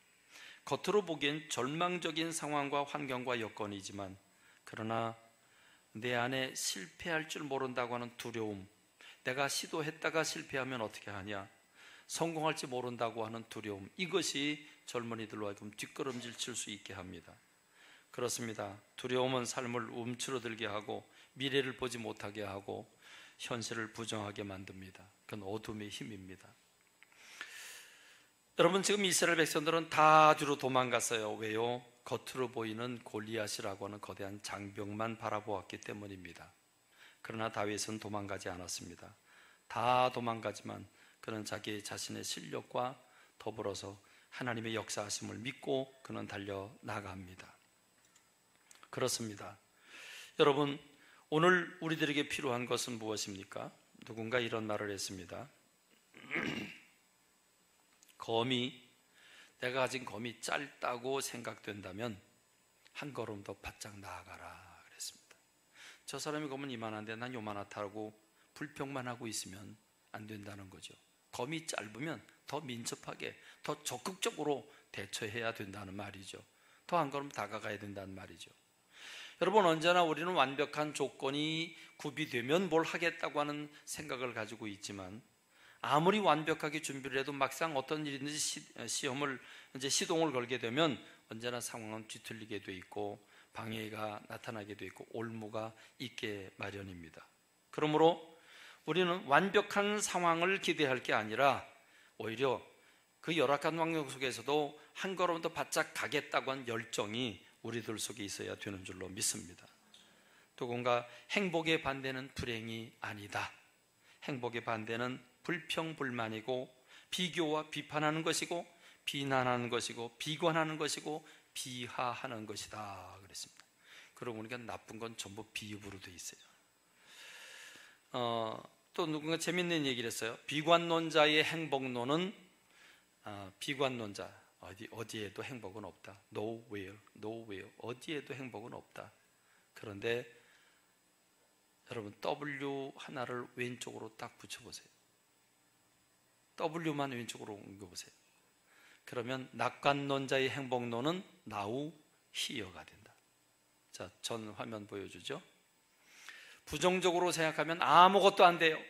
겉으로 보기엔 절망적인 상황과 환경과 여건이지만 그러나 내 안에 실패할 줄 모른다고 하는 두려움, 내가 시도했다가 실패하면 어떻게 하냐, 성공할지 모른다고 하는 두려움, 이것이 젊은이들로 하여금 뒷걸음질 칠 수 있게 합니다. 그렇습니다. 두려움은 삶을 움츠러들게 하고 미래를 보지 못하게 하고 현실을 부정하게 만듭니다. 그건 어둠의 힘입니다. 여러분, 지금 이스라엘 백성들은 다 뒤로 도망갔어요. 왜요? 겉으로 보이는 골리앗이라고 하는 거대한 장벽만 바라보았기 때문입니다. 그러나 다윗은 도망가지 않았습니다. 다 도망가지만 그는 자기 자신의 실력과 더불어서 하나님의 역사하심을 믿고 그는 달려나갑니다. 그렇습니다. 여러분, 오늘 우리들에게 필요한 것은 무엇입니까? 누군가 이런 말을 했습니다. 내가 가진 검이 짧다고 생각된다면 한 걸음 더 바짝 나아가라 그랬습니다. 저 사람이 검은 이만한데 난 요만하다고 불평만 하고 있으면 안 된다는 거죠. 검이 짧으면 더 민첩하게, 더 적극적으로 대처해야 된다는 말이죠. 더 한 걸음 다가가야 된다는 말이죠. 여러분, 언제나 우리는 완벽한 조건이 구비되면 뭘 하겠다고 하는 생각을 가지고 있지만 아무리 완벽하게 준비를 해도 막상 어떤 일이든지 시동을 걸게 되면 언제나 상황은 뒤틀리게 돼 있고 방해가 나타나게 돼 있고 올무가 있게 마련입니다. 그러므로 우리는 완벽한 상황을 기대할 게 아니라 오히려 그 열악한 환경 속에서도 한 걸음 더 바짝 가겠다고 한 열정이 우리들 속에 있어야 되는 줄로 믿습니다. 누군가 행복의 반대는 불행이 아니다. 행복의 반대는 불평불만이고 비교와 비판하는 것이고 비난하는 것이고 비관하는 것이고 비하하는 것이다 그랬습니다. 그러고 보니까 나쁜 건 전부 비읍으로 돼 있어요. 또 누군가 재밌는 얘기를 했어요. 비관론자의 행복론은 비관론자 어디에도 행복은 없다. Nowhere, nowhere. 어디에도 행복은 없다. 그런데 여러분 W 하나를 왼쪽으로 딱 붙여보세요. W만 왼쪽으로 옮겨보세요. 그러면 낙관론자의 행복론은 now, here가 된다. 자, 전 화면 보여주죠. 부정적으로 생각하면 아무것도 안 돼요.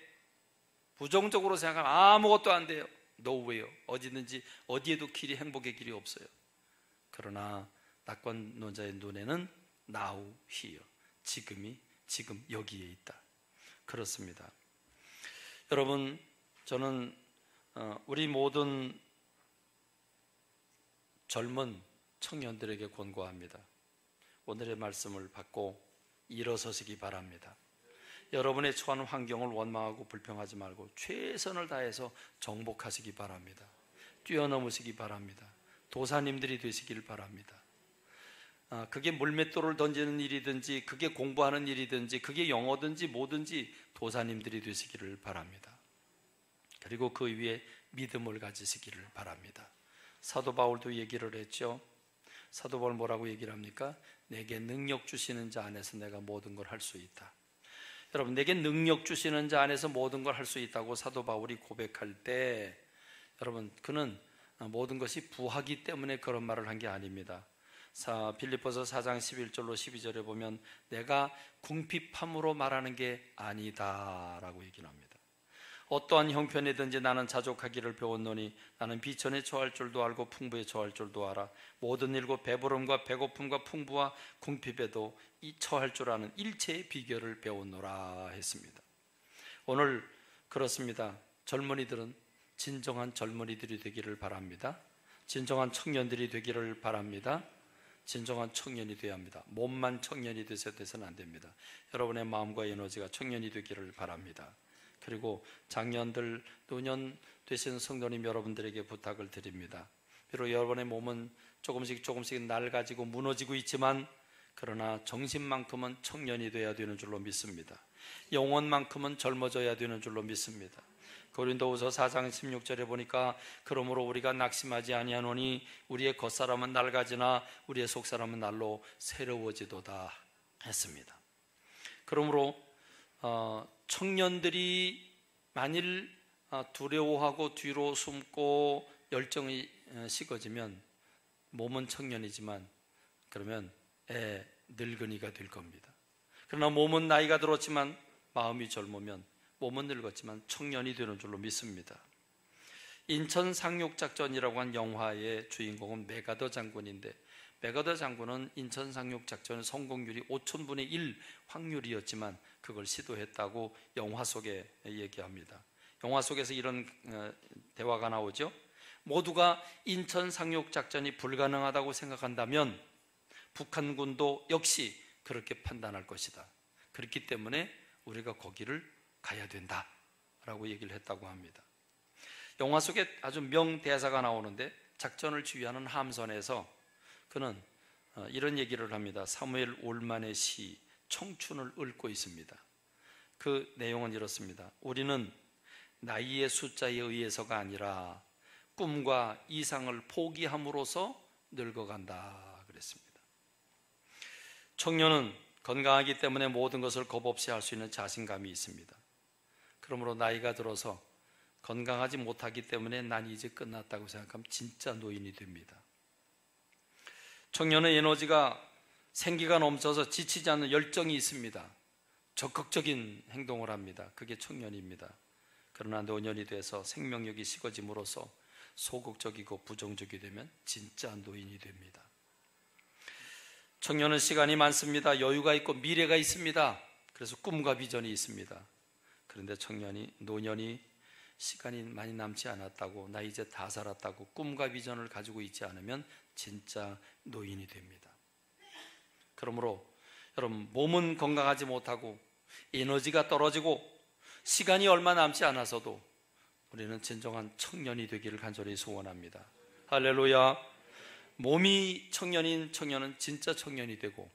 부정적으로 생각하면 아무것도 안 돼요. nowhere. 어디든지 어디에도 길이 행복의 길이 없어요. 그러나 낙관론자의 눈에는 now, here. 지금 여기에 있다. 그렇습니다. 여러분, 저는 우리 모든 젊은 청년들에게 권고합니다. 오늘의 말씀을 받고 일어서시기 바랍니다. 여러분의 처한 환경을 원망하고 불평하지 말고 최선을 다해서 정복하시기 바랍니다. 뛰어넘으시기 바랍니다. 도사님들이 되시길 바랍니다. 그게 물맷돌을 던지는 일이든지 그게 공부하는 일이든지 그게 영어든지 뭐든지 도사님들이 되시기를 바랍니다. 그리고 그 위에 믿음을 가지시기를 바랍니다. 사도 바울도 얘기를 했죠. 사도 바울 뭐라고 얘기를 합니까? 내게 능력 주시는 자 안에서 내가 모든 걸 할 수 있다. 여러분, 내게 능력 주시는 자 안에서 모든 걸 할 수 있다고 사도 바울이 고백할 때 여러분, 그는 모든 것이 부하기 때문에 그런 말을 한 게 아닙니다. 빌립보서 4장 11절로 12절에 보면 내가 궁핍함으로 말하는 게 아니다 라고 얘기를 합니다. 어떠한 형편이든지 나는 자족하기를 배웠노니 나는 비천에 처할 줄도 알고 풍부에 처할 줄도 알아. 모든 일과 배부름과 배고픔과 풍부와 궁핍에도 이 처할 줄 아는 일체의 비결을 배웠노라 했습니다. 오늘 그렇습니다. 젊은이들은 진정한 젊은이들이 되기를 바랍니다. 진정한 청년들이 되기를 바랍니다. 진정한 청년이 되어야 합니다. 몸만 청년이 되서는 안 됩니다. 여러분의 마음과 에너지가 청년이 되기를 바랍니다. 그리고 장년들, 노년 되신 성도님 여러분들에게 부탁을 드립니다. 비록 여러분의 몸은 조금씩 낡아지고 무너지고 있지만 그러나 정신만큼은 청년이 되어야 되는 줄로 믿습니다. 영혼만큼은 젊어져야 되는 줄로 믿습니다. 고린도후서 4장 16절에 보니까 그러므로 우리가 낙심하지 아니하노니 우리의 겉사람은 낡아지나 우리의 속사람은 날로 새로워지도다 했습니다. 그러므로 청년들이 만일 두려워하고 뒤로 숨고 열정이 식어지면 몸은 청년이지만 그러면 늙은이가 될 겁니다. 그러나 몸은 나이가 들었지만 마음이 젊으면 몸은 늙었지만 청년이 되는 줄로 믿습니다. 인천 상륙작전이라고 한 영화의 주인공은 메가더 장군인데 메가더 장군은 인천 상륙작전 성공률이 5000분의 1 확률이었지만 그걸 시도했다고 영화 속에 얘기합니다. 영화 속에서 이런 대화가 나오죠. 모두가 인천 상륙작전이 불가능하다고 생각한다면 북한군도 역시 그렇게 판단할 것이다. 그렇기 때문에 우리가 거기를 가야 된다라고 얘기를 했다고 합니다. 영화 속에 아주 명대사가 나오는데 작전을 지휘하는 함선에서 그는 이런 얘기를 합니다. 사무엘 올만의 시 청춘을 읊고 있습니다. 그 내용은 이렇습니다. 우리는 나이의 숫자에 의해서가 아니라 꿈과 이상을 포기함으로써 늙어간다 그랬습니다. 청년은 건강하기 때문에 모든 것을 겁없이 할 수 있는 자신감이 있습니다. 그러므로 나이가 들어서 건강하지 못하기 때문에 난 이제 끝났다고 생각하면 진짜 노인이 됩니다. 청년의 에너지가 생기가 넘쳐서 지치지 않는 열정이 있습니다. 적극적인 행동을 합니다. 그게 청년입니다. 그러나 노년이 돼서 생명력이 식어짐으로써 소극적이고 부정적이 되면 진짜 노인이 됩니다. 청년은 시간이 많습니다. 여유가 있고 미래가 있습니다. 그래서 꿈과 비전이 있습니다. 그런데 노년이 시간이 많이 남지 않았다고 나 이제 다 살았다고 꿈과 비전을 가지고 있지 않으면 진짜 노인이 됩니다. 그러므로 여러분 몸은 건강하지 못하고 에너지가 떨어지고 시간이 얼마 남지 않아서도 우리는 진정한 청년이 되기를 간절히 소원합니다. 할렐루야. 몸이 청년인 청년은 진짜 청년이 되고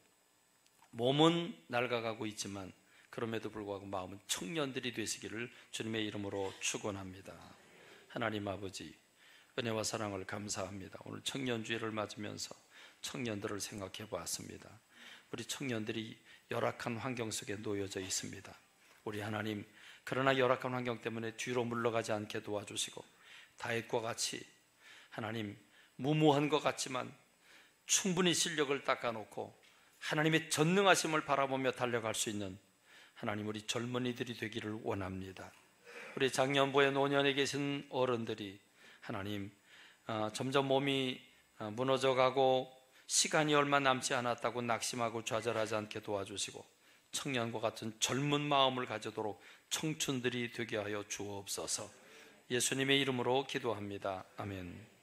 몸은 낡아가고 있지만 그럼에도 불구하고 마음은 청년들이 되시기를 주님의 이름으로 축원합니다. 하나님 아버지, 은혜와 사랑을 감사합니다. 오늘 청년주일을 맞으면서 청년들을 생각해 보았습니다. 우리 청년들이 열악한 환경 속에 놓여져 있습니다. 우리 하나님, 그러나 열악한 환경 때문에 뒤로 물러가지 않게 도와주시고 다윗과 같이 하나님, 무모한 것 같지만 충분히 실력을 닦아놓고 하나님의 전능하심을 바라보며 달려갈 수 있는 하나님, 우리 젊은이들이 되기를 원합니다. 우리 작년부에 노년에 계신 어른들이 하나님, 점점 몸이 무너져가고 시간이 얼마 남지 않았다고 낙심하고 좌절하지 않게 도와주시고 청년과 같은 젊은 마음을 가지도록 청춘들이 되게 하여 주옵소서. 예수님의 이름으로 기도합니다. 아멘.